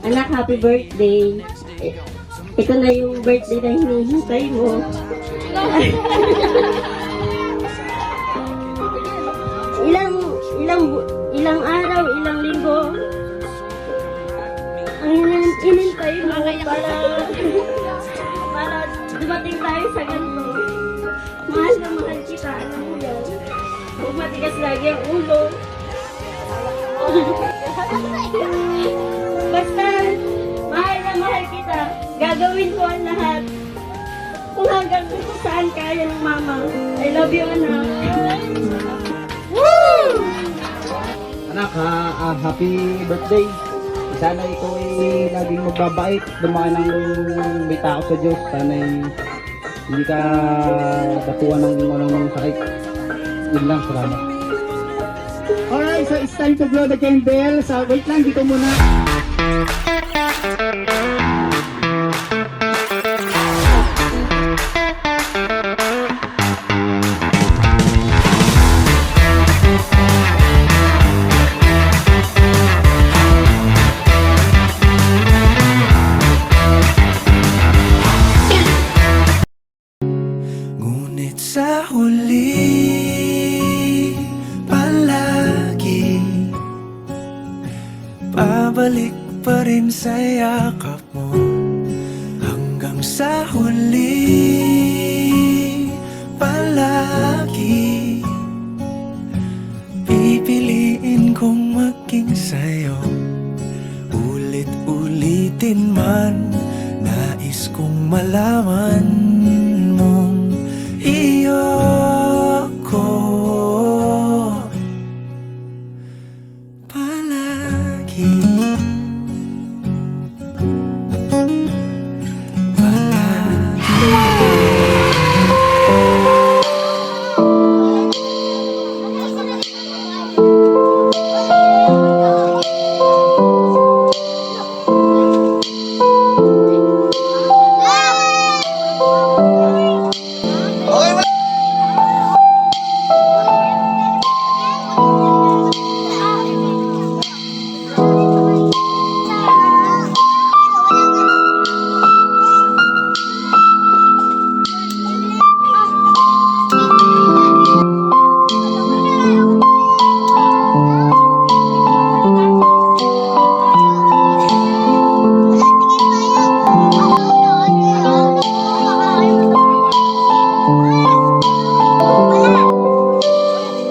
Anak, happy birthday. Ito na yung birthday na hinihintay mo. ilang araw, ilang linggo ang hinintay mo para dumating tayo sa ganito. Mahal na mahal kita, alam mo yan. Huwag matigas lagi ang ulo. Basta, mahal na mahal kita. Gagawin ko ang lahat. Kung hanggang saan kaya ng mama. I love you, anak. Woo! Anak, happy birthday. Sana ikaw ay laging magbabait. Dumaan ng may tao sa Diyos. Sana hindi ka datuan ng sakit. Yun lang, salamat. Alright, so it's time to blow the candle. So wait lang, dito muna. Ngunit sa huli palagi pabalik pa rin sa yakap mo. Hanggang sa huli palagi pipiliin kong maging sa'yo. Ulit-ulitin man, nais kong malaman mong iyo ko palagi.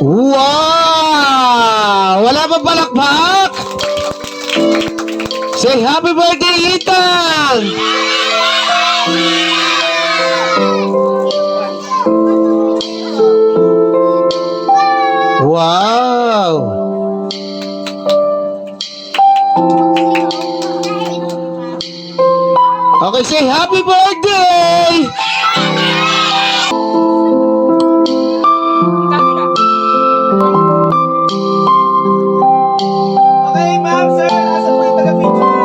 Wow! Wala pa palakpak? Say happy birthday, Ethan! Wow! Okay, say happy birthday! Okay, ma'am, sir. Asa po yung taga-picture?